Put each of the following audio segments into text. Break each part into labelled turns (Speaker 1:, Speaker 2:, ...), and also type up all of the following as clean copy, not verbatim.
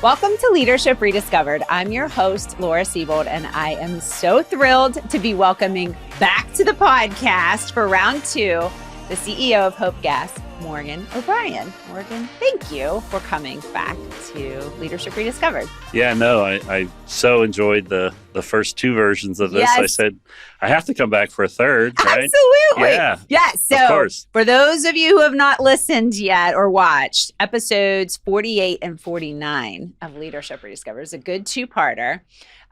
Speaker 1: Welcome to Leadership Rediscovered. I'm your host, Laura Siebold, and I am so thrilled to be welcoming back to the podcast for round two, the CEO of Hope Gas, Morgan O'Brien. Morgan, thank you for coming back to Leadership Rediscovered.
Speaker 2: Yeah, no, I so enjoyed the first two versions of this. Yes. I said, I have to come back for a third, right?
Speaker 1: Absolutely.
Speaker 2: Yeah.
Speaker 1: Yes. So
Speaker 2: of course.
Speaker 1: For those of you who have not listened yet or watched, episodes 48 and 49 of Leadership Rediscovered is a good two-parter.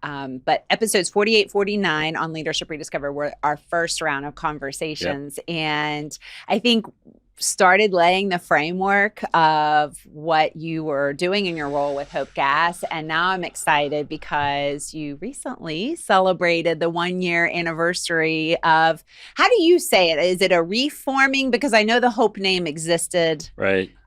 Speaker 1: But episodes 48, 49 on Leadership Rediscovered were our first round of conversations. Yep. And I think started laying the framework of what you were doing in your role with Hope Gas. And now I'm excited because you recently celebrated the 1-year anniversary of, how do you say it? Is it a reforming? Because I know the Hope name existed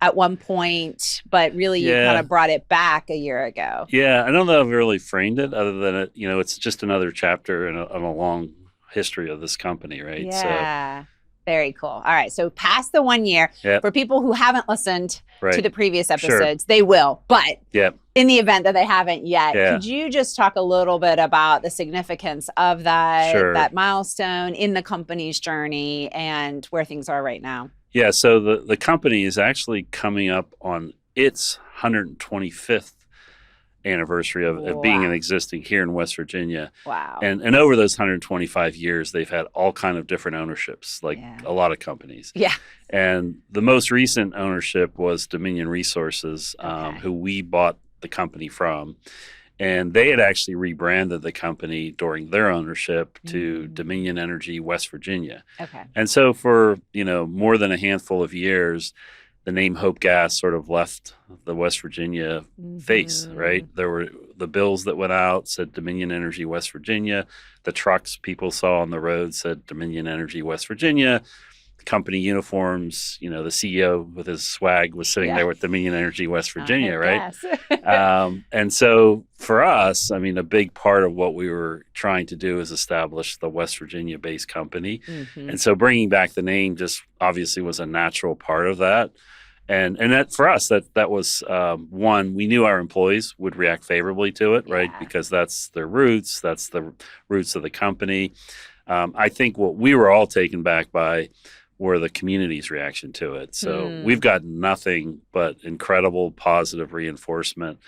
Speaker 1: at one point, but really you kind of brought it back a year ago.
Speaker 2: Yeah, I don't know if I've really framed it other than it, it's just another chapter in a long history of this company, right?
Speaker 1: Yeah. So, very cool. All right. So past the 1 year, for people who haven't listened to the previous episodes, they will. But in the event that they haven't yet, could you just talk a little bit about the significance of that milestone in the company's journey and where things are right now?
Speaker 2: Yeah. So the company is actually coming up on its 125th anniversary of being in existing here in West Virginia.
Speaker 1: Wow.
Speaker 2: And over those 125 years, they've had all kind of different ownerships, like a lot of companies.
Speaker 1: Yeah.
Speaker 2: And the most recent ownership was Dominion Resources, who we bought the company from. And they had actually rebranded the company during their ownership to Dominion Energy West Virginia.
Speaker 1: Okay.
Speaker 2: And so for, more than a handful of years, the name Hope Gas sort of left the West Virginia face, right? There were the bills that went out said Dominion Energy West Virginia. The trucks people saw on the road said Dominion Energy West Virginia. The company uniforms, the CEO with his swag was sitting there with Dominion Energy West Virginia, right? And so for us, a big part of what we were trying to do is establish the West Virginia-based company. And so bringing back the name just obviously was a natural part of that. And that for us, that was one, we knew our employees would react favorably to it, right? Because that's their roots, that's the roots of the company. I think what we were all taken back by were the community's reaction to it. So we've got nothing but incredible positive reinforcement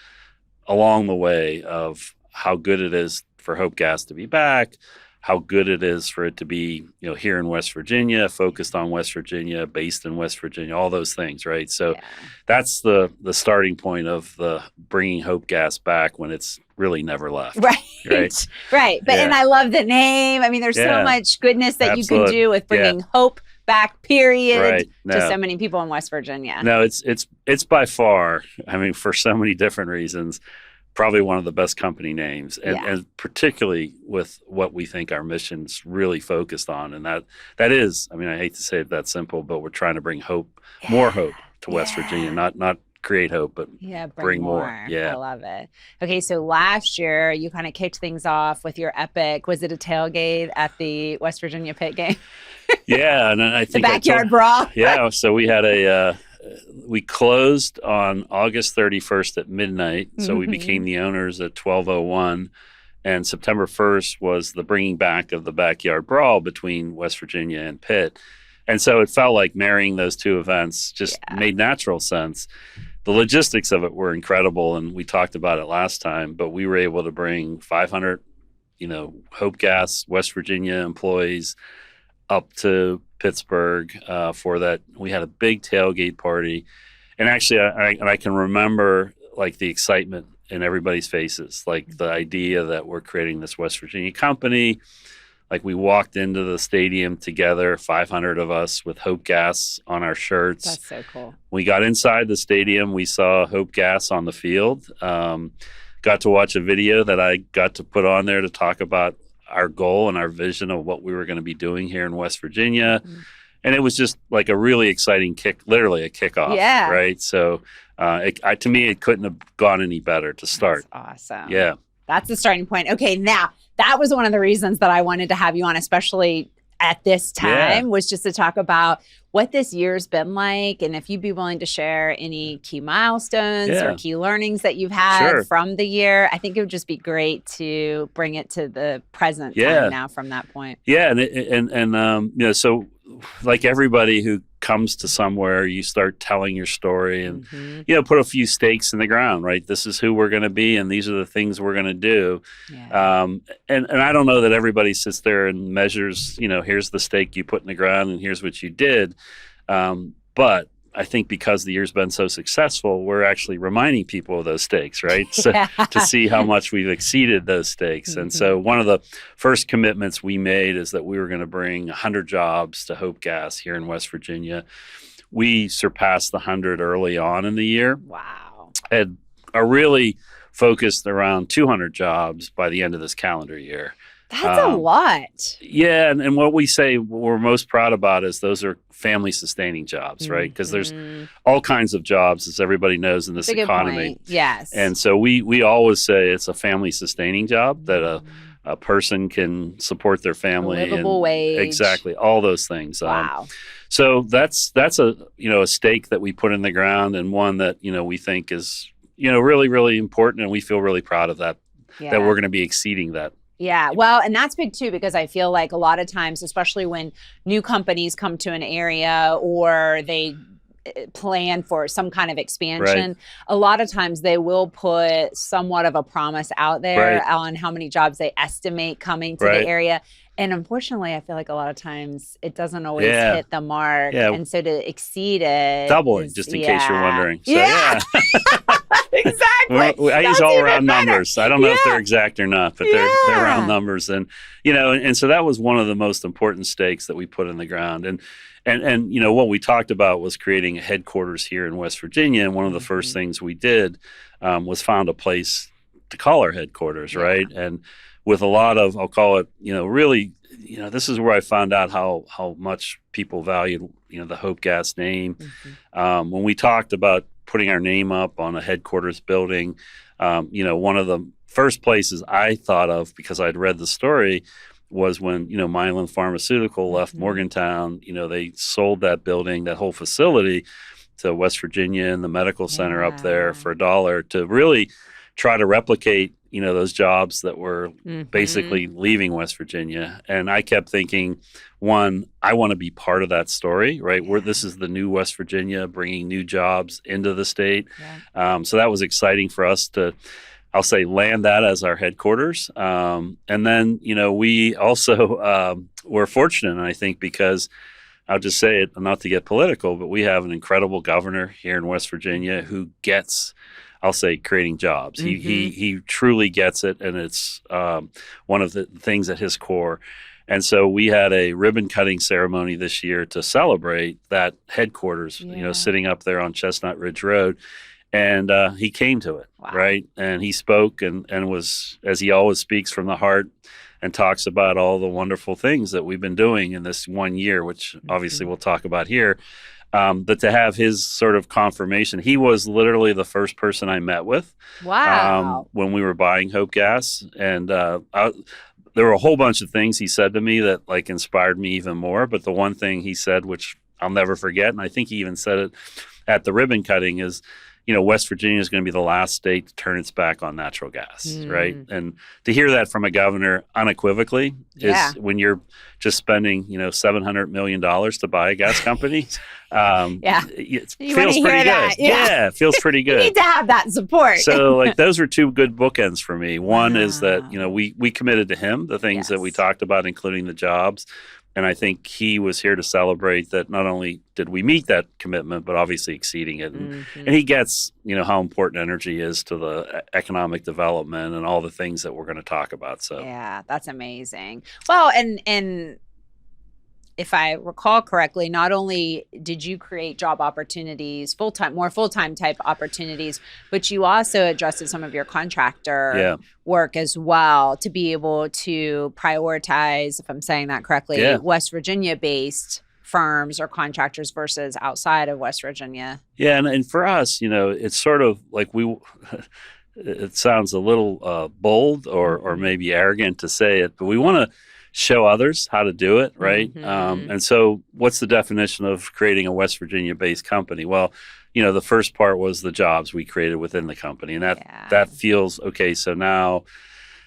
Speaker 2: along the way of how good it is for Hope Gas to be back, how good it is for it to be, here in West Virginia, focused on West Virginia, based in West Virginia, all those things, right? So that's the starting point of the bringing Hope Gas back when it's really never left.
Speaker 1: Right. But and I love the name. There's so much goodness that you can do with bringing hope back, period, to so many people in West Virginia.
Speaker 2: No, it's by far, for so many different reasons, probably one of the best company names, and particularly with what we think our mission's really focused on. And that is, I hate to say it that simple, but we're trying to bring hope, more hope to West Virginia, not create hope, but bring more. Yeah.
Speaker 1: I love it. Okay, so last year you kind of kicked things off with your epic, was it a tailgate at the West Virginia Pitt game?
Speaker 2: Yeah, and I think
Speaker 1: the backyard brawl.
Speaker 2: Yeah, so we had we closed on August 31st at midnight, so we became the owners at 12:01, and September 1st was the bringing back of the backyard brawl between West Virginia and Pitt. And so it felt like marrying those two events just made natural sense. The logistics of it were incredible, and we talked about it last time, but we were able to bring 500, Hope Gas, West Virginia employees up to Pittsburgh for that. We had a big tailgate party. And actually, I can remember like the excitement in everybody's faces, like the idea that we're creating this West Virginia company. Like we walked into the stadium together, 500 of us with Hope Gas on our shirts.
Speaker 1: That's so cool.
Speaker 2: We got inside the stadium. We saw Hope Gas on the field. Got to watch a video that I got to put on there to talk about our goal and our vision of what we were going to be doing here in West Virginia. Mm-hmm. And it was just like a really exciting kick, literally a kickoff.
Speaker 1: Yeah.
Speaker 2: Right. So to me, it couldn't have gone any better to start.
Speaker 1: That's awesome.
Speaker 2: Yeah.
Speaker 1: That's the starting point. Okay. Now that was one of the reasons that I wanted to have you on, especially at this time was just to talk about what this year's been like, and if you'd be willing to share any key milestones or key learnings that you've had from the year. I think it would just be great to bring it to the present time now from that point.
Speaker 2: Yeah, and so like everybody who comes to somewhere, you start telling your story and put a few stakes in the ground, right? This is who we're going to be, and these are the things we're going to do. And I don't know that everybody sits there and measures, here's the stake you put in the ground and here's what you did. But I think because the year's been so successful, we're actually reminding people of those stakes, right? So to see how much we've exceeded those stakes. And so one of the first commitments we made is that we were going to bring 100 jobs to Hope Gas here in West Virginia. We surpassed the 100 early on in the year.
Speaker 1: Wow.
Speaker 2: And are really focused around 200 jobs by the end of this calendar year.
Speaker 1: That's a lot.
Speaker 2: Yeah. And what we say we're most proud about is those are family sustaining jobs, right? Because there's all kinds of jobs, as everybody knows, in this economy.
Speaker 1: Yes.
Speaker 2: And so we always say it's a family sustaining job that a person can support their family.
Speaker 1: A livable wage.
Speaker 2: Exactly. All those things.
Speaker 1: Wow.
Speaker 2: So that's a stake that we put in the ground, and one that, we think is, really, really important. And we feel really proud of that, that we're going to be exceeding that.
Speaker 1: Yeah, well, and that's big too, because I feel like a lot of times, especially when new companies come to an area or they plan for some kind of expansion, a lot of times they will put somewhat of a promise out there on how many jobs they estimate coming to the area. And unfortunately, I feel like a lot of times it doesn't always hit the mark. And so to exceed it.
Speaker 2: Doubling, just in case you're wondering. So,
Speaker 1: Exactly.
Speaker 2: I use all round numbers. I don't know if they're exact or not, but they're round numbers. And, and so that was one of the most important stakes that we put in the ground. And what we talked about was creating a headquarters here in West Virginia. And one of the first things we did was found a place to call our headquarters, right? And with a lot of, I'll call it, really, this is where I found out how much people valued, the Hope Gas name. When we talked about putting our name up on a headquarters building, one of the first places I thought of, because I'd read the story, was when, Mylan Pharmaceutical left Morgantown. They sold that building, that whole facility, to West Virginia and the medical center up there for $1 to really try to replicate, those jobs that were basically leaving West Virginia. And I kept thinking, one, I want to be part of that story, right? Where this is the new West Virginia bringing new jobs into the state. So that was exciting for us to, I'll say, land that as our headquarters. And then, we also were fortunate, I think, because I'll just say it, not to get political, but we have an incredible governor here in West Virginia who gets, I'll say, creating jobs. He truly gets it, and it's one of the things at his core. And so we had a ribbon cutting ceremony this year to celebrate that headquarters, sitting up there on Chestnut Ridge Road. And he came to it, right? And he spoke and was, as he always speaks, from the heart, and talks about all the wonderful things that we've been doing in this 1 year, which obviously we'll talk about here. But to have his sort of confirmation, he was literally the first person I met with when we were buying Hope Gas. And there were a whole bunch of things he said to me that inspired me even more. But the one thing he said, which I'll never forget, and I think he even said it at the ribbon cutting, is, West Virginia is going to be the last state to turn its back on natural gas, right? And to hear that from a governor unequivocally is when you're just spending, $700 million to buy a gas company. It feels pretty good. It feels pretty good.
Speaker 1: You need to have that support.
Speaker 2: So those are two good bookends for me. One is that, we committed to him the things that we talked about, including the jobs. And I think he was here to celebrate that not only did we meet that commitment, but obviously exceeding it. And he gets, how important energy is to the economic development and all the things that we're going to talk about. So
Speaker 1: yeah, that's amazing. Well, and if I recall correctly, not only did you create job opportunities, more full-time type opportunities, but you also adjusted some of your contractor work as well to be able to prioritize, if I'm saying that correctly, West Virginia-based firms or contractors versus outside of West Virginia.
Speaker 2: Yeah, and for us, it's sort of like it sounds a little bold or maybe arrogant to say it, but we want to show others how to do it, right?
Speaker 1: Mhm.
Speaker 2: And so what's the definition of creating a West Virginia-based company? Well, the first part was the jobs we created within the company. And that feels, okay, so now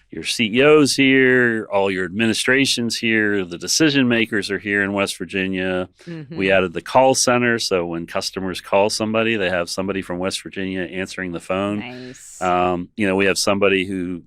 Speaker 2: your CEO's here, all your administration's here, the decision makers are here in West Virginia.
Speaker 1: Mhm.
Speaker 2: We added the call center, so when customers call somebody, they have somebody from West Virginia answering the phone.
Speaker 1: Nice.
Speaker 2: We have somebody who,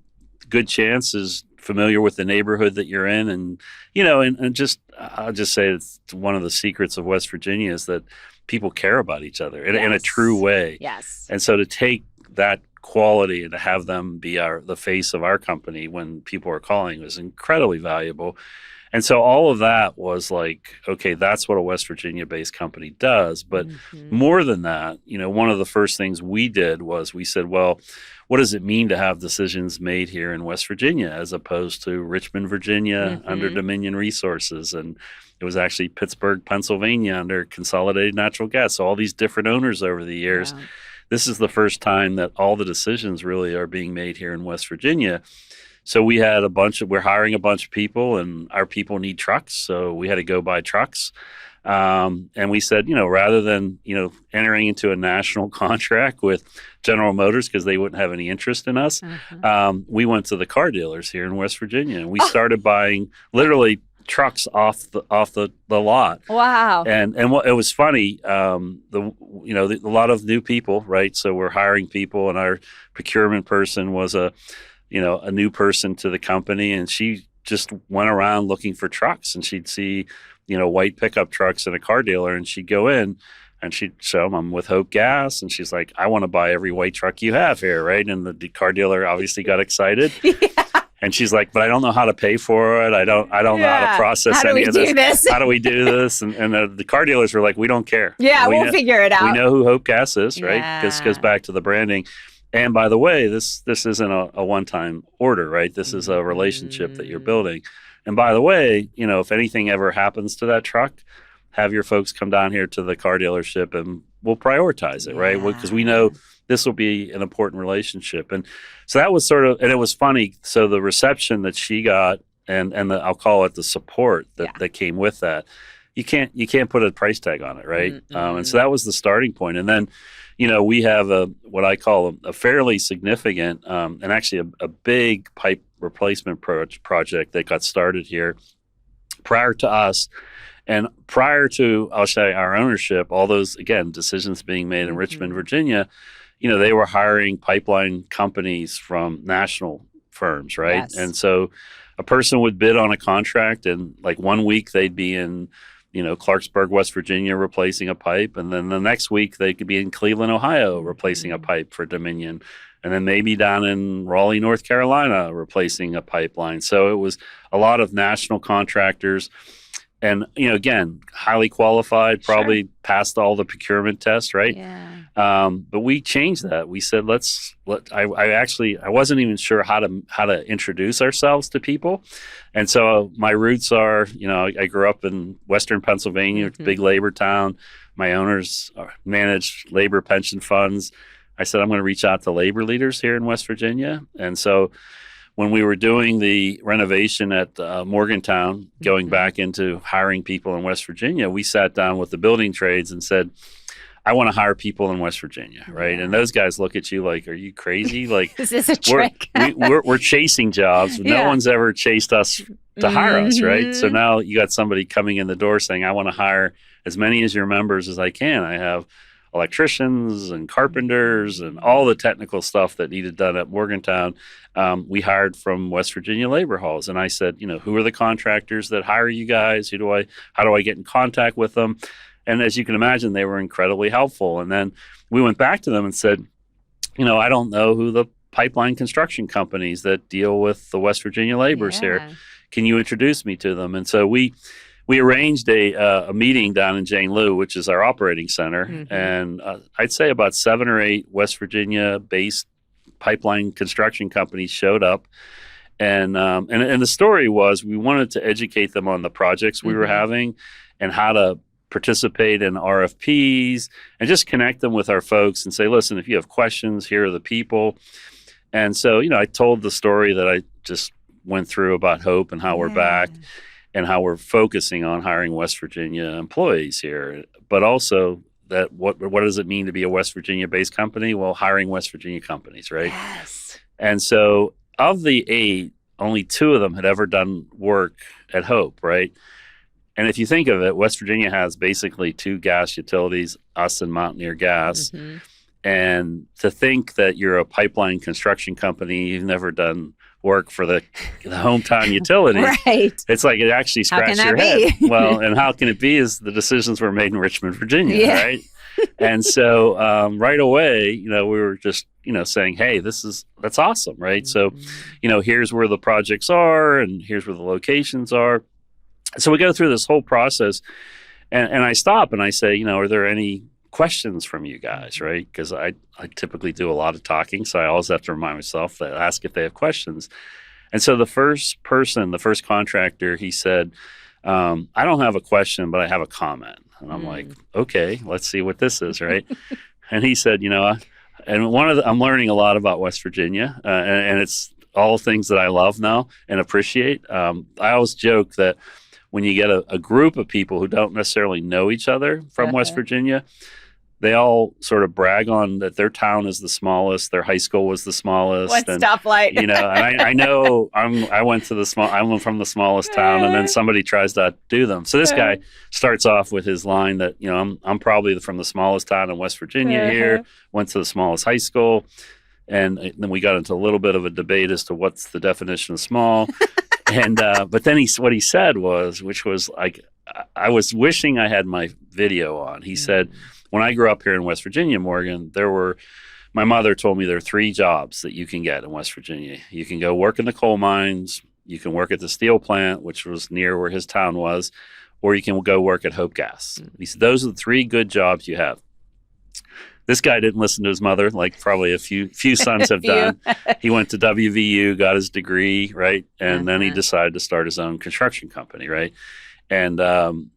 Speaker 2: good chance, is familiar with the neighborhood that you're in, and I'll just say it's one of the secrets of West Virginia is that people care about each other in a true way.
Speaker 1: Yes.
Speaker 2: And so to take that quality and to have them be the face of our company when people are calling was incredibly valuable. And so all of that was like, okay, that's what a West Virginia-based company does. But more than that, one of the first things we did was we said, well, what does it mean to have decisions made here in West Virginia as opposed to Richmond, Virginia under Dominion Resources? And it was actually Pittsburgh, Pennsylvania under Consolidated Natural Gas. So all these different owners over the years. Yeah. This is the first time that all the decisions really are being made here in West Virginia. So we had we're hiring a bunch of people, and our people need trucks. So we had to go buy trucks. And we said, rather than, entering into a national contract with General Motors because they wouldn't have any interest in us, we went to the car dealers here in West Virginia, and we started buying literally trucks off the lot.
Speaker 1: Wow.
Speaker 2: And what it was funny, a lot of new people, right? So we're hiring people, and our procurement person was a new person to the company, and she just went around looking for trucks, and she'd see, white pickup trucks in a car dealer, and she'd go in and she'd show them, I'm with Hope Gas. And she's like, I want to buy every white truck you have here, right? And the car dealer obviously got excited. Yeah. And she's like, but I don't know how to pay for it. I don't know how to process any of this. How do we do this? And the car dealers were like, we don't care.
Speaker 1: Yeah, we'll figure it out.
Speaker 2: We know who Hope Gas is, right? This goes back to the branding. And by the way, this isn't a one-time order, right? This is a relationship that you're building. And by the way, if anything ever happens to that truck, have your folks come down here to the car dealership and we'll prioritize it, right? Because we know this will be an important relationship. And so that was and it was funny. So the reception that she got and I'll call it the support that came with that, you can't put a price tag on it, right? And so that was the starting point. And then, we have what I call a fairly significant and actually a big pipe replacement project that got started here prior to us. And prior to, I'll say, our ownership, all those, again, decisions being made in Richmond, Virginia, they were hiring pipeline companies from national firms, right? Yes. And so a person would bid on a contract, and like 1 week they'd be in, Clarksburg, West Virginia, replacing a pipe. And then the next week they could be in Cleveland, Ohio, replacing a pipe for Dominion. And then maybe down in Raleigh, North Carolina, replacing a pipeline. So it was a lot of national contractors. And, again, highly qualified, probably passed all the procurement tests, right?
Speaker 1: Yeah.
Speaker 2: But we changed that. We said, I wasn't even sure how to introduce ourselves to people. And so my roots are, I grew up in Western Pennsylvania, it's a big labor town. My owners manage labor pension funds. I said, I'm going to reach out to labor leaders here in West Virginia. And so when we were doing the renovation at Morgantown, going back into hiring people in West Virginia, we sat down with the building trades and said, I want to hire people in West Virginia, right? And those guys look at you like, are you crazy? Like,
Speaker 1: is this a trick?
Speaker 2: we're chasing jobs. No one's ever chased us to hire us, right? So now you got somebody coming in the door saying, I want to hire as many of your members as I can. I have electricians and carpenters and all the technical stuff that needed done at Morgantown. We hired from West Virginia labor halls. And I said, who are the contractors that hire you guys? How do I get in contact with them? And as you can imagine, they were incredibly helpful. And then we went back to them and said, I don't know who the pipeline construction companies that deal with the West Virginia laborers here. Can you introduce me to them? And so we arranged a meeting down in Jane Lew, which is our operating center. And I'd say about 7 or 8 West Virginia-based pipeline construction companies showed up. And the story was we wanted to educate them on the projects we were having and how to participate in RFPs and just connect them with our folks and say, listen, if you have questions, here are the people. And so, I told the story that I just went through about Hope and how we're back and how we're focusing on hiring West Virginia employees here, but also that what does it mean to be a West Virginia-based company? Well, hiring West Virginia companies, right?
Speaker 1: Yes.
Speaker 2: And so of the 8, only 2 of them had ever done work at Hope, right? And if you think of it, West Virginia has basically 2 gas utilities, us and Mountaineer Gas. Mm-hmm. And to think that you're a pipeline construction company, you've never done work for the hometown utility.
Speaker 1: Right.
Speaker 2: It's like it actually scratched your head. Well, and how can it be is the decisions were made in Richmond, Virginia, right? And so right away, we were just, saying, hey, that's awesome, right? Mm-hmm. So, here's where the projects are and here's where the locations are. So we go through this whole process and I stop and I say, are there any questions from you guys, right? Because I typically do a lot of talking, so I always have to remind myself to ask if they have questions. And so the first contractor, he said, I don't have a question, but I have a comment. And I'm like, okay, let's see what this is, right? And he said, and I'm learning a lot about West Virginia, and it's all things that I love now and appreciate. I always joke that when you get a group of people who don't necessarily know each other from West Virginia, they all sort of brag on that their town is the smallest, their high school was the smallest.
Speaker 1: What stoplight?
Speaker 2: And I know I'm from the smallest town, and then somebody tries to outdo them. So this guy starts off with his line that, I'm probably from the smallest town in West Virginia here, went to the smallest high school. And then we got into a little bit of a debate as to what's the definition of small. And but then what he said was, which was like, I was wishing I had my video on. He said, when I grew up here in West Virginia, Morgan, my mother told me there are 3 jobs that you can get in West Virginia. You can go work in the coal mines, you can work at the steel plant, which was near where his town was, or you can go work at Hope Gas. He said, those are the 3 good jobs you have. This guy didn't listen to his mother, like probably a few sons have done. He went to WVU, got his degree, right? And then he decided to start his own construction company, right? And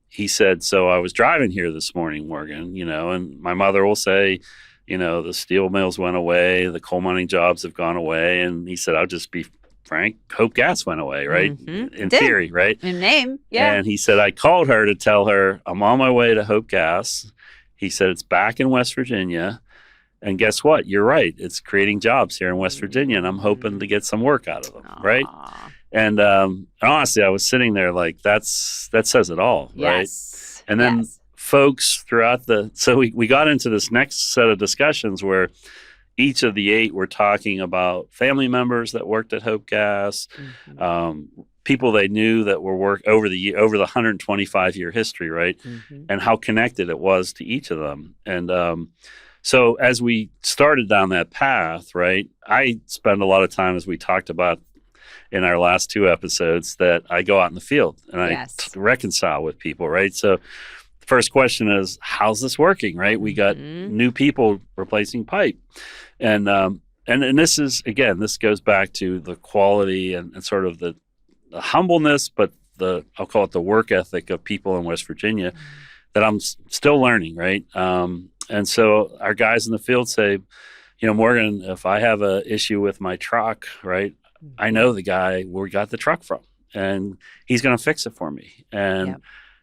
Speaker 2: he said, so I was driving here this morning, Morgan, and my mother will say, the steel mills went away, the coal mining jobs have gone away. And he said, I'll just be frank, Hope Gas went away, right? In theory, right?
Speaker 1: In name, yeah.
Speaker 2: And he said, I called her to tell her I'm on my way to Hope Gas. He said, it's back in West Virginia. And guess what? You're right. It's creating jobs here in West Virginia, and I'm hoping to get some work out of them, right? And honestly, I was sitting there like, that says it all, right? And then folks throughout so we got into this next set of discussions where each of the 8 were talking about family members that worked at Hope Gas, people they knew that were over the 125-year history, right? And how connected it was to each of them. And so as we started down that path, right, I spend a lot of time, as we talked about in our last 2 episodes, that I go out in the field and I reconcile with people, right? So the first question is, how's this working, right? We got new people replacing pipe. And this is, again, this goes back to the quality and sort of the humbleness, but I'll call it the work ethic of people in West Virginia that I'm still learning, right? And so our guys in the field say, Morgan, if I have an issue with my truck, right, I know the guy where we got the truck from, and he's going to fix it for me. And,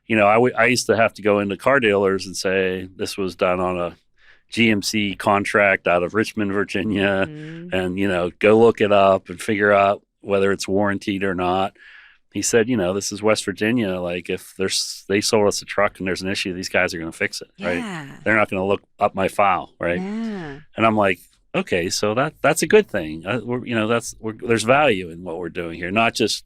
Speaker 2: I used to have to go into car dealers and say, this was done on a GMC contract out of Richmond, Virginia, and, go look it up and figure out whether it's warranted or not. He said, this is West Virginia. Like, if they sold us a truck and there's an issue, these guys are going to fix it, right? They're not going to look up my file, right? And I'm like, okay, so that's a good thing. There's value in what we're doing here, not just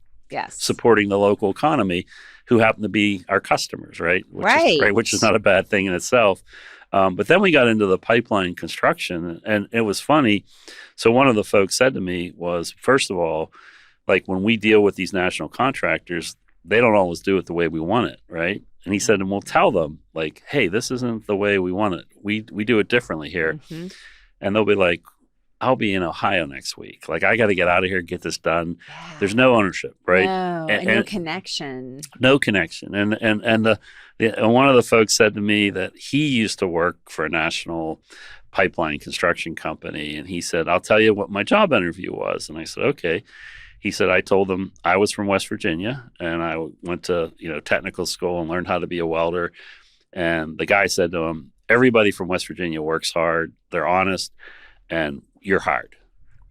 Speaker 2: supporting the local economy, who happen to be our customers, right? Which is not a bad thing in itself. But then we got into the pipeline construction, and it was funny. So one of the folks said to me was, first of all, like, when we deal with these national contractors, they don't always do it the way we want it, right? And he said, and we'll tell them, like, hey, this isn't the way we want it. We do it differently here. And they'll be like, I'll be in Ohio next week. Like, I got to get out of here and get this done. There's no ownership, right?
Speaker 1: And no connection.
Speaker 2: No connection. And one of the folks said to me that he used to work for a national pipeline construction company. And he said, I'll tell you what my job interview was. And I said, okay. He said, I told them I was from West Virginia and I went to, technical school and learned how to be a welder. And the guy said to him, everybody from West Virginia works hard, they're honest, and you're hired.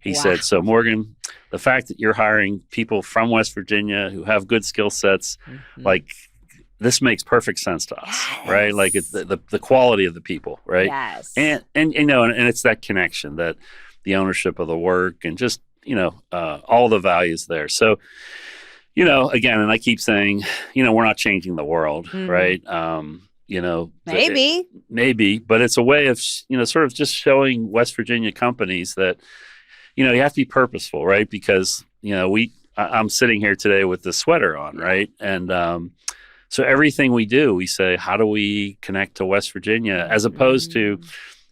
Speaker 2: He said, so Morgan, the fact that you're hiring people from West Virginia who have good skill sets, like this makes perfect sense to us, right? Like it's the quality of the people, right?
Speaker 1: Yes.
Speaker 2: And it's that connection, that the ownership of the work and just, all the values there. So, again, and I keep saying, we're not changing the world, right? Maybe, but it's a way of, sort of just showing West Virginia companies that, you have to be purposeful, right? Because, I'm sitting here today with the sweater on, right? And so everything we do, we say, how do we connect to West Virginia? As opposed to,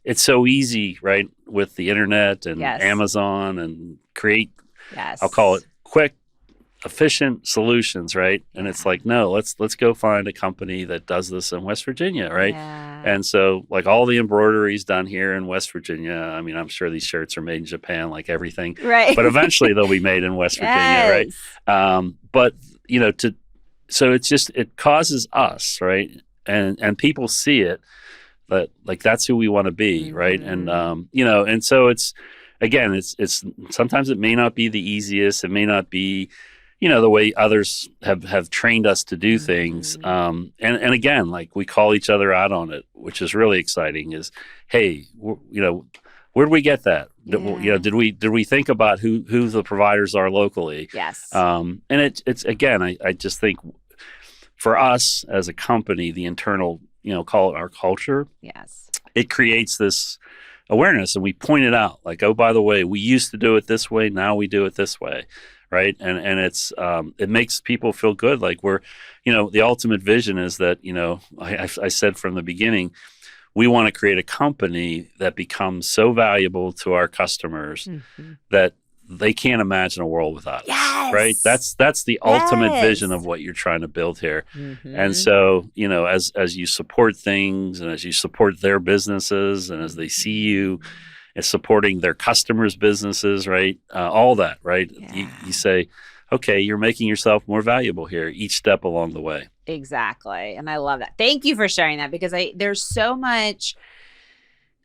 Speaker 2: it's so easy, right? With the internet and Amazon and create, I'll call it quick, efficient solutions, right? And it's like, no, let's go find a company that does this in West Virginia, right? And so like all the embroidery's done here in West Virginia. I mean, I'm sure these shirts are made in Japan, like everything,
Speaker 1: right?
Speaker 2: But eventually they'll be made in West Virginia, right? But so it's just, it causes us, right? And people see it, that like that's who we want to be, right? And and so it's, again, it's sometimes it may not be the easiest, it may not be the way others have trained us to do things. And again, like we call each other out on it, which is really exciting, is, hey, where did we get that? Did we think about who the providers are locally?
Speaker 1: Yes.
Speaker 2: And it's again, I just think for us as a company, the internal, call it our culture.
Speaker 1: Yes.
Speaker 2: It creates this awareness, and we point it out, like, oh, by the way, we used to do it this way, now we do it this way. Right. And it's it makes people feel good. Like we're, the ultimate vision is that, I said from the beginning, we want to create a company that becomes so valuable to our customers that they can't imagine a world without us.
Speaker 1: Yes.
Speaker 2: Right. That's the ultimate vision of what you're trying to build here. And so, as you support things and as you support their businesses and as they see you as supporting their customers' businesses, right? All that, right? You say, okay, you're making yourself more valuable here each step along the way.
Speaker 1: Exactly. And I love that. Thank you for sharing that, because there's so much.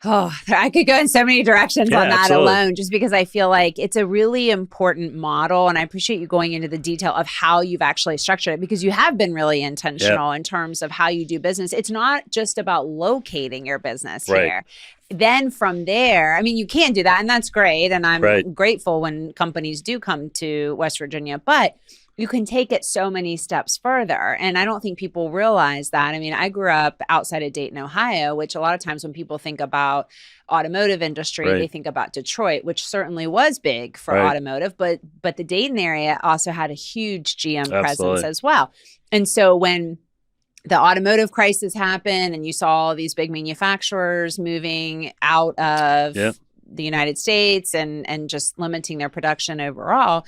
Speaker 1: Oh, I could go in so many directions on that alone, just because I feel like it's a really important model. And I appreciate you going into the detail of how you've actually structured it, because you have been really intentional in terms of how you do business. It's not just about locating your business here. Then from there, I mean, you can do that, and that's great. And I'm grateful when companies do come to West Virginia, but you can take it so many steps further. And I don't think people realize that. I mean, I grew up outside of Dayton, Ohio, which a lot of times when people think about automotive industry, they think about Detroit, which certainly was big for automotive, but the Dayton area also had a huge GM presence as well. And so when the automotive crisis happened and you saw all these big manufacturers moving out of the United States and just limiting their production overall,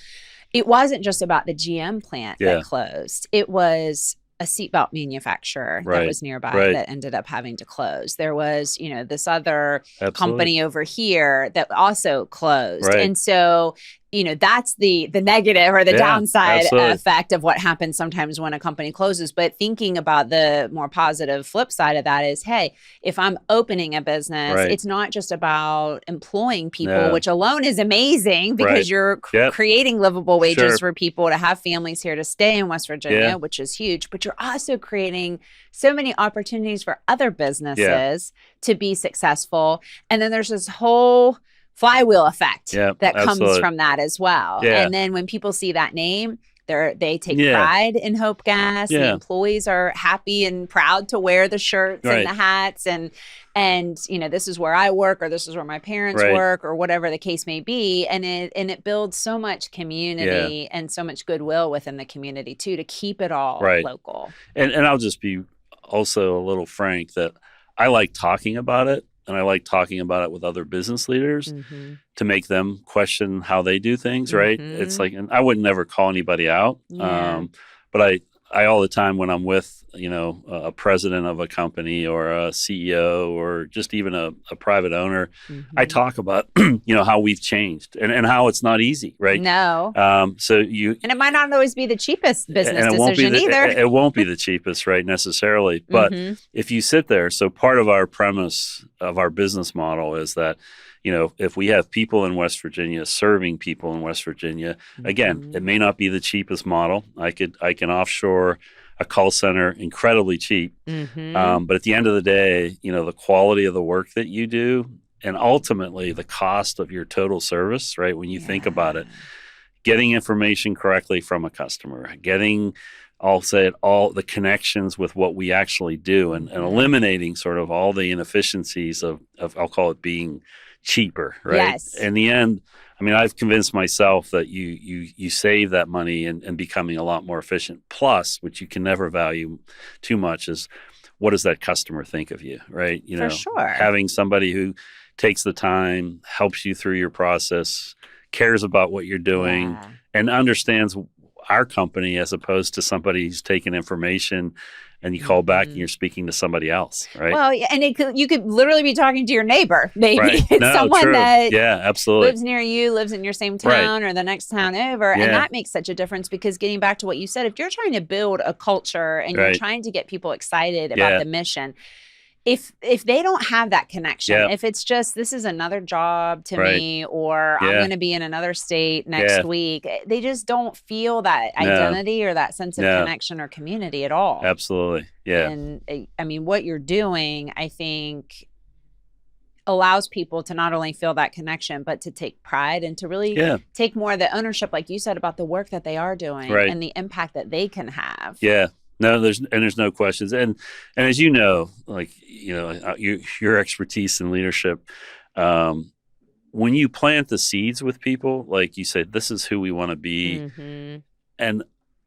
Speaker 1: it wasn't just about the GM plant that closed. It was a seatbelt manufacturer that was nearby that ended up having to close. There was, this other company over here that also closed. And so, that's the negative or the downside effect of what happens sometimes when a company closes. But thinking about the more positive flip side of that is, hey, if I'm opening a business, it's not just about employing people, which alone is amazing, because you're creating livable wages for people to have families here to stay in West Virginia, which is huge. But you're also creating so many opportunities for other businesses to be successessful. And then there's this whole flywheel effect that comes from that as well. And then when people see that name, they take pride in Hope Gas. The employees are happy and proud to wear the shirts and the hats, and this is where I work, or this is where my parents work, or whatever the case may be. And it builds so much community and so much goodwill within the community too, to keep it all local. And
Speaker 2: I'll just be also a little frank that I like talking about it. And I like talking about it with other business leaders to make them question how they do things, right? It's like, and I would never call anybody out, but I all the time when I'm with, a president of a company or a CEO or just even a private owner, I talk about, how we've changed and how it's not easy, right?
Speaker 1: No.
Speaker 2: And
Speaker 1: it might not always be the cheapest business
Speaker 2: and it won't be
Speaker 1: decision either.
Speaker 2: It won't be the cheapest, right, necessarily. But if you sit there, so part of our premise of our business model is that, if we have people in West Virginia serving people in West Virginia, again, it may not be the cheapest model. I can offshore a call center incredibly cheap. But at the end of the day, the quality of the work that you do and ultimately the cost of your total service, right? When you think about it, getting information correctly from a customer, getting all the connections with what we actually do and eliminating sort of all the inefficiencies of I'll call it being cheaper, right?
Speaker 1: Yes.
Speaker 2: In the end, I've convinced myself that you save that money and becoming a lot more efficient. Plus, which you can never value too much, is what does that customer think of you, right?
Speaker 1: For sure.
Speaker 2: Having somebody who takes the time, helps you through your process, cares about what you're doing, and understands our company as opposed to somebody who's taking information and you call back and you're speaking to somebody else, right?
Speaker 1: Well, and you could literally be talking to your neighbor, maybe.
Speaker 2: Right.
Speaker 1: It's someone that
Speaker 2: absolutely
Speaker 1: lives near you, lives in your same town or the next town over. And that makes such a difference because getting back to what you said, if you're trying to build a culture and you're trying to get people excited about the mission, if they don't have that connection, if it's just, this is another job to me, or I'm going to be in another state next week, they just don't feel that identity or that sense of connection or community at all.
Speaker 2: Absolutely. Yeah.
Speaker 1: And what you're doing, I think, allows people to not only feel that connection, but to take pride and to really take more of the ownership, like you said, about the work that they are doing and the impact that they can have.
Speaker 2: Yeah. No, there's no questions. And as you know, your expertise in leadership, when you plant the seeds with people, like you said, this is who we want to be. And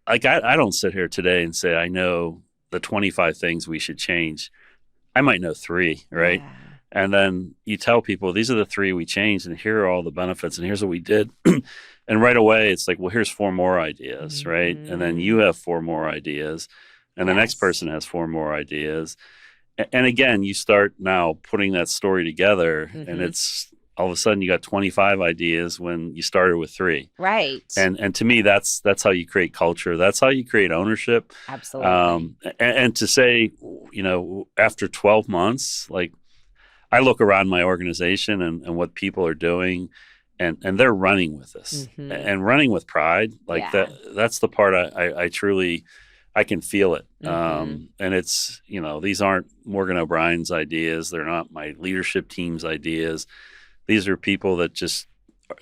Speaker 2: I don't sit here today and say, I know the 25 things we should change. I might know 3, right? Yeah. And then you tell people, these are the 3 we changed and here are all the benefits and here's what we did. And right away, it's like, well, here's 4 more ideas, right? And then you have 4 more ideas, and the next person has 4 more ideas. And again, you start now putting that story together, and it's all of a sudden you got 25 ideas when you started with 3.
Speaker 1: Right.
Speaker 2: And to me, that's how you create culture. That's how you create ownership.
Speaker 1: Absolutely.
Speaker 2: And to say, after 12 months, like I look around my organization and what people are doing, and they're running with us and running with pride. Like that's the part I truly, I can feel it. And it's, these aren't Morgan O'Brien's ideas. They're not my leadership team's ideas. These are people that just,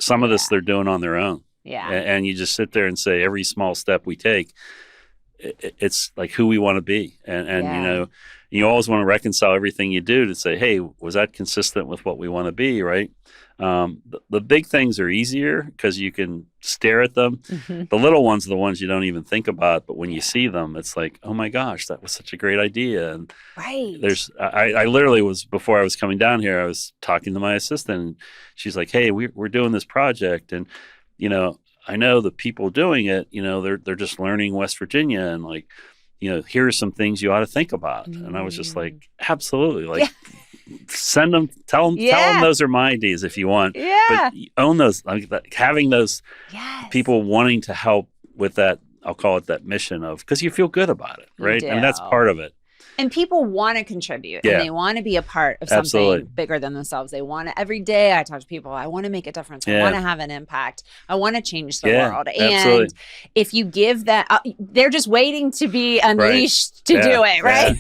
Speaker 2: some of this they're doing on their own. Yeah. And you just sit there and say, every small step we take, it's like who we want to be. And you always want to reconcile everything you do to say, hey, was that consistent with what we want to be, right? The big things are easier because you can stare at them. The little ones are the ones you don't even think about, but when you see them, it's like, oh my gosh, that was such a great idea. And I literally was, before I was coming down here, I was talking to my assistant, and she's like, hey, we're doing this project, and I know the people doing it, they're just learning West Virginia, and like, here are some things you ought to think about. And I was just like, absolutely, like. Send them, tell them those are my ideas if you want. But own those, like having those people wanting to help with that, I'll call it that mission of, because you feel good about it, right? And that's part of it.
Speaker 1: And people want to contribute and they want to be a part of something bigger than themselves. They want to, every day I talk to people, I want to make a difference. I want to have an impact. I want to change the world. And if you give that, they're just waiting to be unleashed to do it, right?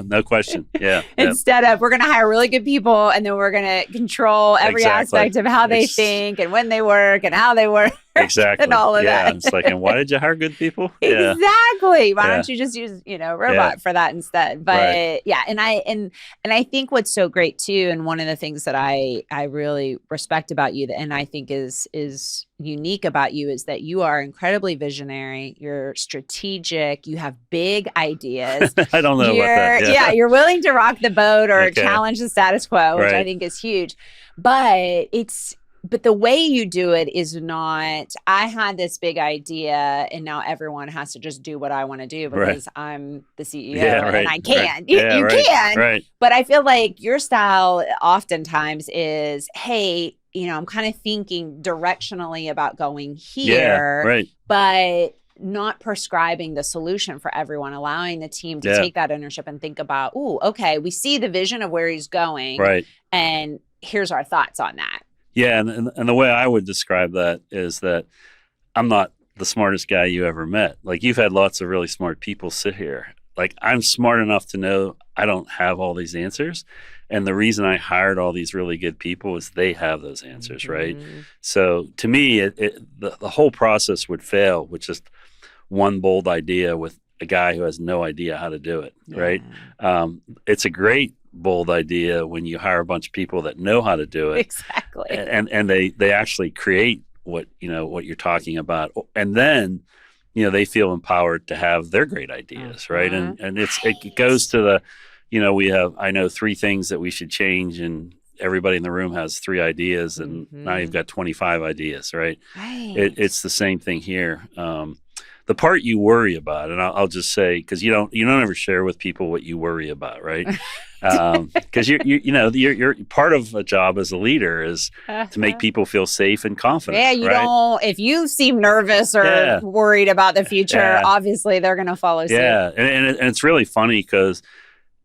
Speaker 2: No question.
Speaker 1: Instead of, we're going to hire really good people and then we're going to control every aspect of how they think and when they work and how they work.
Speaker 2: Exactly.
Speaker 1: And all of that.
Speaker 2: It's like, and why did you hire good people?
Speaker 1: Exactly. Why don't you just use, robot for that instead? But and I think what's so great too, and one of the things that I really respect about you, and I think is unique about you, is that you are incredibly visionary. You're strategic. You have big ideas.
Speaker 2: I don't know about that.
Speaker 1: You're willing to rock the boat or challenge the status quo, which I think is huge. But but the way you do it is not, I had this big idea and now everyone has to just do what I want to do because I'm the CEO and I can. You can.
Speaker 2: Right.
Speaker 1: But I feel like your style oftentimes is, hey, I'm kind of thinking directionally about going here, but not prescribing the solution for everyone, allowing the team to take that ownership and think about, okay, we see the vision of where he's going.
Speaker 2: Right.
Speaker 1: And here's our thoughts on that.
Speaker 2: Yeah, and the way I would describe that is that I'm not the smartest guy you ever met. Like, you've had lots of really smart people sit here. Like, I'm smart enough to know I don't have all these answers. And the reason I hired all these really good people is they have those answers, right? So to me, the whole process would fail with just one bold idea with a guy who has no idea how to do it, right? It's a great bold idea when you hire a bunch of people that know how to do it.
Speaker 1: Exactly.
Speaker 2: And they actually create what you're talking about. And then, they feel empowered to have their great ideas, right? And it goes to the, I know 3 things that we should change, and everybody in the room has 3 ideas, and now you've got 25 ideas, right? It's the same thing here. The part you worry about, and I'll just say, because you don't ever share with people what you worry about, right? Because you're part of a job as a leader is to make people feel safe and confident.
Speaker 1: Yeah, you don't. If you seem nervous or worried about the future, obviously they're going to follow suit.
Speaker 2: Yeah, and it's really funny because,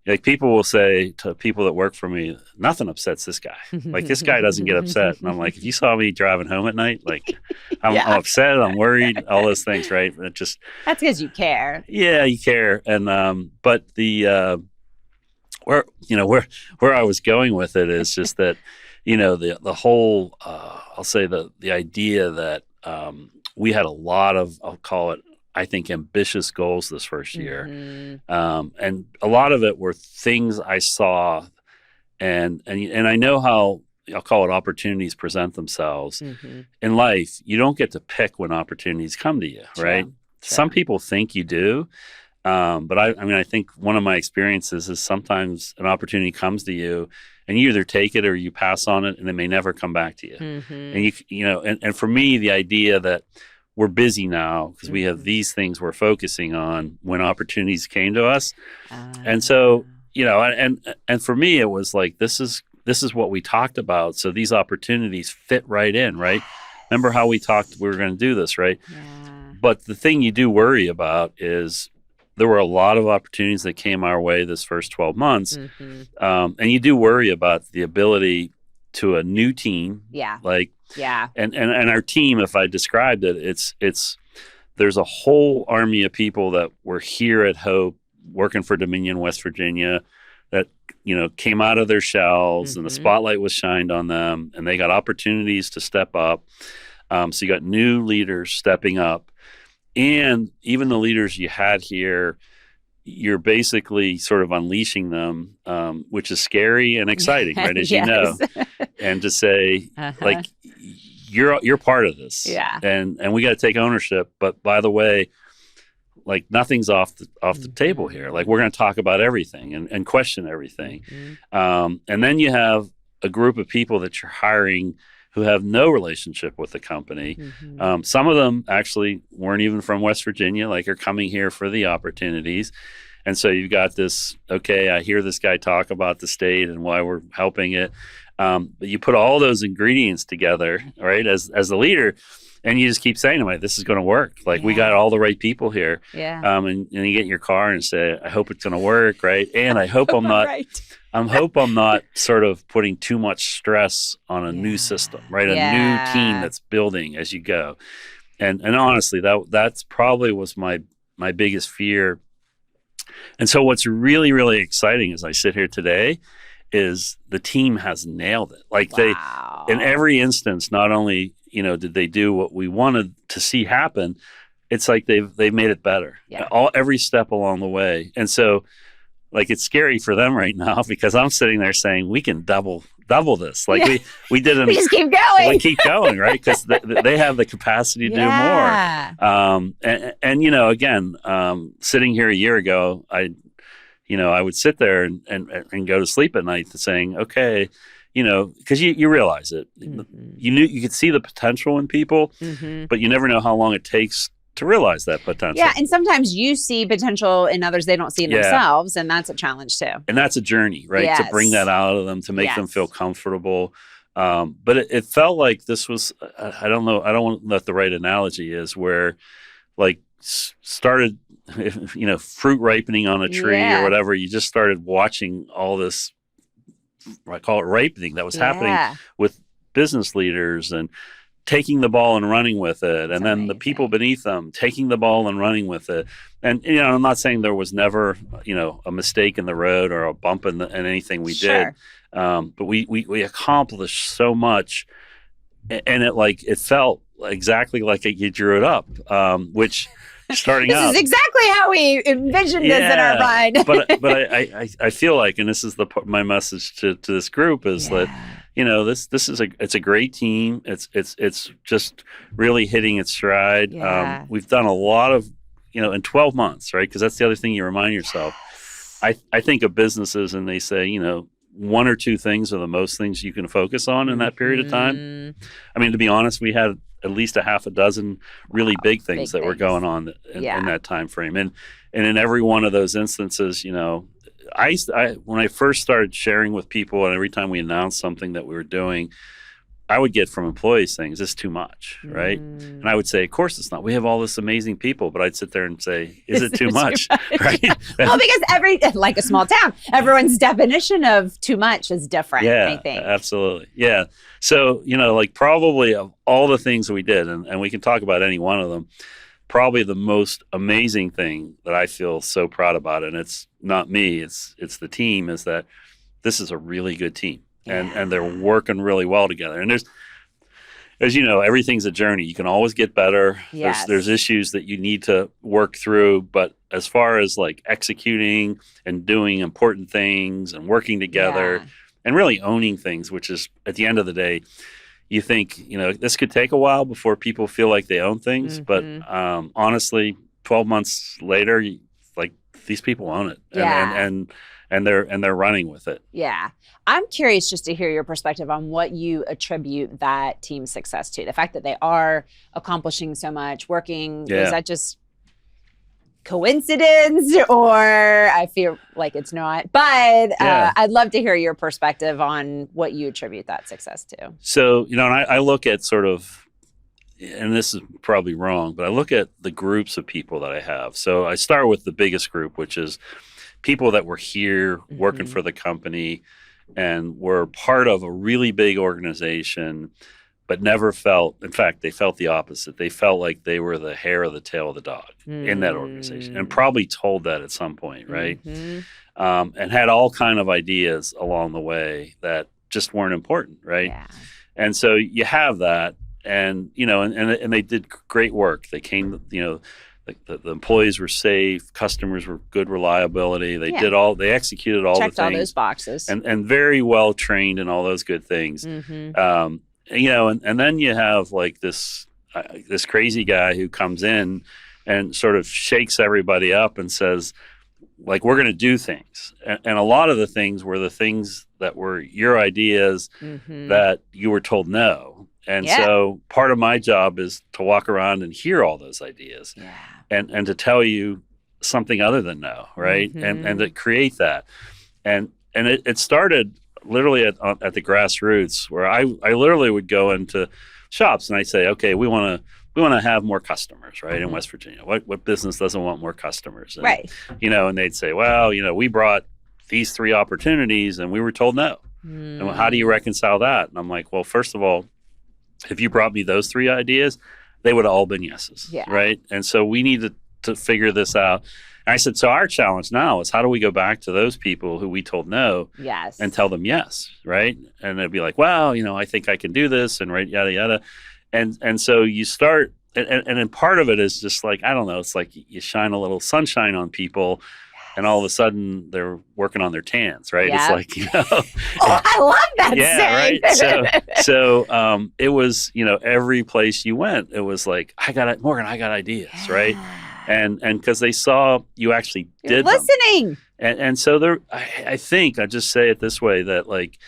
Speaker 2: like, people will say to people that work for me, nothing upsets this guy. Like, this guy doesn't get upset. And I'm like, if you saw me driving home at night, like, I'm upset, I'm worried, all those things, right? That's
Speaker 1: because you care.
Speaker 2: Yeah, you care. And but the where I was going with it is just that, the whole I'll say the idea that we had a lot of, I'll call it, I think, ambitious goals this first year. And a lot of it were things I saw, and I know how, I'll call it, opportunities present themselves in life. You don't get to pick when opportunities come to you, right? Some people think you do. But I think one of my experiences is sometimes an opportunity comes to you and you either take it or you pass on it, and it may never come back to you. And and for me, the idea that we're busy now because we have these things we're focusing on when opportunities came to us. And so, and for me, it was like, this is what we talked about. So these opportunities fit right in, right? Remember how we talked, we were going to do this, right? But the thing you do worry about is there were a lot of opportunities that came our way this first 12 months. And you do worry about the ability to a new team. And our team, if I described it, it's there's a whole army of people that were here at Hope working for Dominion, West Virginia, that, came out of their shells and the spotlight was shined on them and they got opportunities to step up. So you got new leaders stepping up, and even the leaders you had here, you're basically sort of unleashing them, which is scary and exciting, right? As you know, and to say, like, you're part of this, and we got to take ownership. But by the way, like, nothing's off the table here. Like, we're going to talk about everything and question everything. And then you have a group of people that you're hiring who have no relationship with the company. Some of them actually weren't even from West Virginia, like, are coming here for the opportunities. And so you've got this, okay, I hear this guy talk about the state and why we're helping it. But you put all those ingredients together, right, as the leader, and you just keep saying to me, this is going to work. Like, we got all the right people here. And you get in your car and say, I hope it's going to work, right? And I hope I'm not I'm not sort of putting too much stress on a new system, right? A new team that's building as you go. And honestly, that's probably was my biggest fear. And so what's really, really exciting as I sit here today is the team has nailed it. Like, they, in every instance, not only, did they do what we wanted to see happen, it's like they've made it better. Every step along the way. And so, like, it's scary for them right now because I'm sitting there saying we can double this. Like, we did.
Speaker 1: We just keep going.
Speaker 2: We keep going, right? Because they have the capacity to do more. And again, sitting here a year ago, I would sit there and go to sleep at night saying, okay, because you realize it. You could see the potential in people, but you never know how long it takes to realize that potential.
Speaker 1: Yeah, and sometimes you see potential in others they don't see in themselves, and that's a challenge too.
Speaker 2: And that's a journey, right?
Speaker 1: Yes.
Speaker 2: To bring that out of them, to make them feel comfortable. But it felt like this was, I don't know what the right analogy is, where like started, fruit ripening on a tree or whatever. You just started watching all this, I call it ripening, that was happening with business leaders and taking the ball and running with it. And then the people beneath them taking the ball and running with it. And, I'm not saying there was never, a mistake in the road or a bump in anything we did. But we accomplished so much, and it felt exactly like you drew it up, which starting
Speaker 1: this
Speaker 2: out.
Speaker 1: This is exactly how we envisioned this in our mind.
Speaker 2: but I feel like, and this is my message to this group is that, this is it's a great team. It's just really hitting its stride.
Speaker 1: Yeah.
Speaker 2: We've done a lot of, in 12 months, right? Because that's the other thing you remind yourself. I think of businesses and they say, one or two things are the most things you can focus on in that period of time. I mean, to be honest, we had at least a half a dozen really big things that were going on in that time frame. And in every one of those instances, when I first started sharing with people, and every time we announced something that we were doing, I would get from employees things, it's too much, right? And I would say, of course it's not. We have all this amazing people, but I'd sit there and say, is it too much? Right?
Speaker 1: Well, because like a small town, everyone's definition of too much is different, I think.
Speaker 2: Absolutely. Yeah. So, probably of all the things we did, and we can talk about any one of them, probably the most amazing thing that I feel so proud about, and it's not me, it's the team, is that this is a really good team. And they're working really well together. And there's, as you know, everything's a journey. You can always get better.
Speaker 1: Yes.
Speaker 2: There's issues that you need to work through. But as far as like executing and doing important things and working together and really owning things, which is at the end of the day, you think, this could take a while before people feel like they own things. But honestly, 12 months later, these people own it. And they're running with it. Yeah.
Speaker 1: I'm curious just to hear your perspective on what you attribute that team's success to. The fact that they are accomplishing so much, working, is that just coincidence, or I feel like it's not? But I'd love to hear your perspective on what you attribute that success to.
Speaker 2: So, and I look at sort of, and this is probably wrong, but I look at the groups of people that I have. So I start with the biggest group, which is people that were here working for the company and were part of a really big organization, but never felt, in fact, they felt the opposite. They felt like they were the hair of the tail of the dog in that organization, and probably told that at some point, right? And had all kind of ideas along the way that just weren't important, right?
Speaker 1: Yeah.
Speaker 2: And so you have that, and, and they did great work. They came, the employees were safe, customers were good reliability. They they executed all
Speaker 1: Checked
Speaker 2: the things.
Speaker 1: all those boxes.
Speaker 2: And very well trained in all those good things. And then you have like this crazy guy who comes in and sort of shakes everybody up and says, like, we're going to do things. And a lot of the things were the things that were your ideas that you were told no. And so part of my job is to walk around and hear all those ideas and to tell you something other than no, right? And to create that. And it started literally at the grassroots, where I literally would go into shops and I say, okay, we want to have more customers, right? In West Virginia, what business doesn't want more customers? And,
Speaker 1: right.
Speaker 2: And they'd say, well, we brought these 3 opportunities and we were told no. And how do you reconcile that? And I'm like, well, first of all, if you brought me those 3 ideas, they would have all been yeses, right? And so we needed to figure this out. And I said, so our challenge now is how do we go back to those people who we told no and tell them yes, right? And they'd be like, well, I think I can do this, and right, yada, yada. And so you start, and then part of it is just like, I don't know, it's like you shine a little sunshine on people, and all of a sudden they're working on their tans, right? It's like,
Speaker 1: I love that saying.
Speaker 2: Right. So it was, every place you went, it was like, Morgan, I got ideas, right? And because they saw you actually did
Speaker 1: listening.
Speaker 2: And so I think, I just say it this way, that like,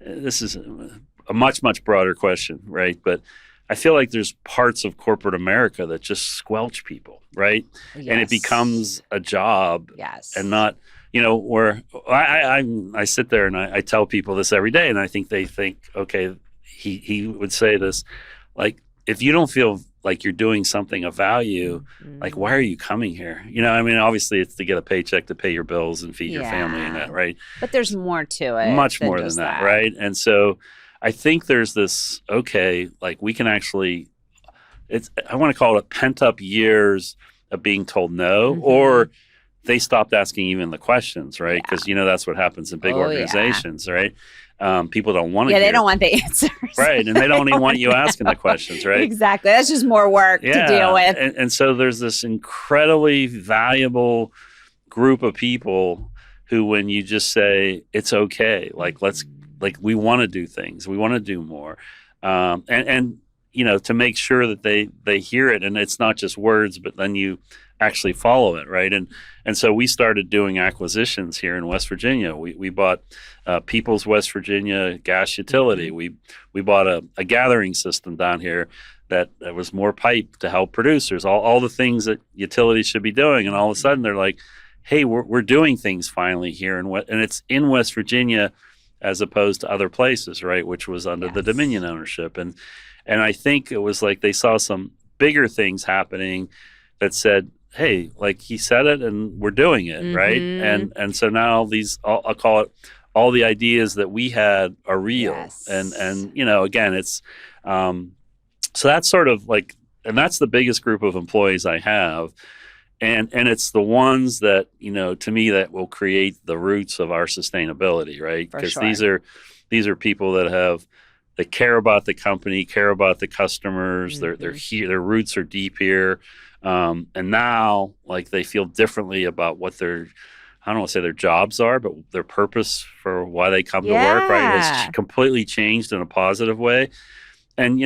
Speaker 2: this is a much, much broader question, right? But I feel like there's parts of corporate America that just squelch people, right?
Speaker 1: Yes.
Speaker 2: And it becomes a job,
Speaker 1: yes,
Speaker 2: and not, where I sit there and I tell people this every day, and I think they think, okay, he would say this, like, if you don't feel like you're doing something of value, like, why are you coming here? Obviously it's to get a paycheck to pay your bills and feed your family and that, right?
Speaker 1: But there's more to it.
Speaker 2: Much more than that, right? And so I think there's this, okay, like we can actually, I want to call it pent up years of being told no, or they stopped asking even the questions, right? Because, that's what happens in big organizations, right? People don't want to
Speaker 1: they don't want the answers.
Speaker 2: Right, and they don't even want you asking the questions, right?
Speaker 1: Exactly. That's just more work to deal with.
Speaker 2: And so there's this incredibly valuable group of people who, when you just say, it's okay, we want to do things, we want to do more, and to make sure that they hear it, and it's not just words, but then you actually follow it, right? And so we started doing acquisitions here in West Virginia. We bought People's West Virginia Gas Utility. We bought a gathering system down here that was more pipe to help producers, all the things that utilities should be doing. And all of a sudden they're like, hey, we're doing things finally here, and it's in West Virginia as opposed to other places, right, which was under the Dominion ownership. And I think it was like they saw some bigger things happening that said, hey, like he said it and we're doing it, right? And so now I'll call it, all the ideas that we had are real. Yes. And again, it's so that's sort of like, and that's the biggest group of employees I have. And it's the ones that, to me, that will create the roots of our sustainability, right? Because these are people that care about the company, care about the customers. They're here, their roots are deep here. And now, like, they feel differently about what I don't want to say their jobs are, but their purpose for why they come to work, right, has completely changed in a positive way. And,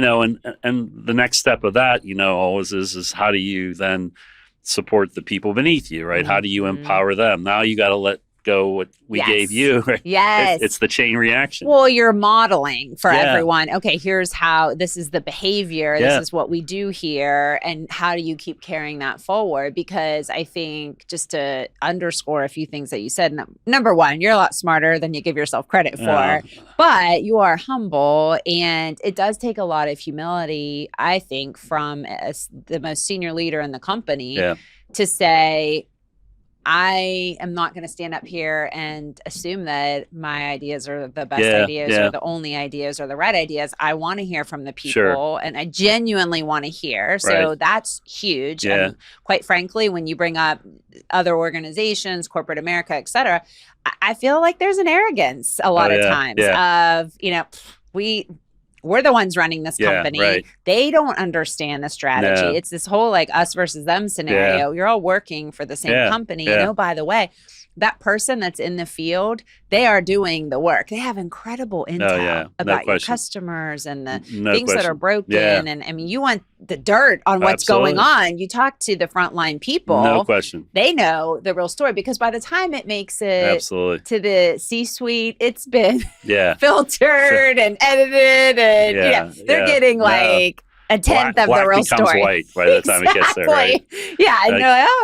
Speaker 2: and the next step of that, always is how do you then support the people beneath you, right? How do you empower them? Now you got to let go what we gave you. Right?
Speaker 1: Yes.
Speaker 2: It's the chain reaction.
Speaker 1: Well, you're modeling for everyone. Okay, here's how, this is the behavior. This is what we do here. And how do you keep carrying that forward? Because I think, just to underscore a few things that you said, number one, you're a lot smarter than you give yourself credit for, but you are humble. And it does take a lot of humility, I think, from the most senior leader in the company to say, I am not going to stand up here and assume that my ideas are the best ideas or the only ideas or the right ideas. I want to hear from the people and I genuinely want to hear. So that's huge. And quite frankly, when you bring up other organizations, corporate America, et cetera, I feel like there's an arrogance a lot of times of, we're the ones running this company. They don't understand the strategy. It's this whole like us versus them scenario. You're all working for the same company. And by the way, that person that's in the field, they are doing the work. They have incredible intel about your customers and the things that are broken. And I mean, you want the dirt on what's going on. You talk to the frontline people.
Speaker 2: No question.
Speaker 1: They know the real story, because by the time it makes it to the C-suite, it's been filtered and edited, and they're getting like a tenth of the real story.
Speaker 2: White by the time it gets there, right?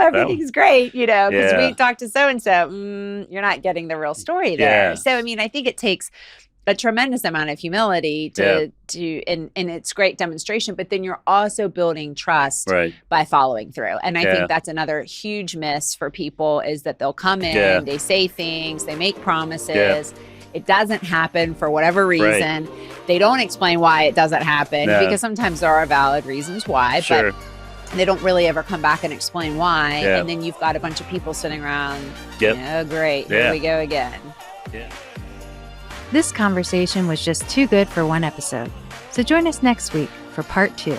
Speaker 1: Everything's great, because we talked to so-and-so. You're not getting the real story there. So, I mean, I think it takes a tremendous amount of humility to and it's great demonstration, but then you're also building trust by following through. And I think that's another huge miss for people, is that they'll come in, they say things, they make promises. It doesn't happen for whatever reason. They don't explain why it doesn't happen, because sometimes there are valid reasons why, but they don't really ever come back and explain why. And then you've got a bunch of people sitting around, great, here we go again.
Speaker 3: This conversation was just too good for one episode. So join us next week for part 2.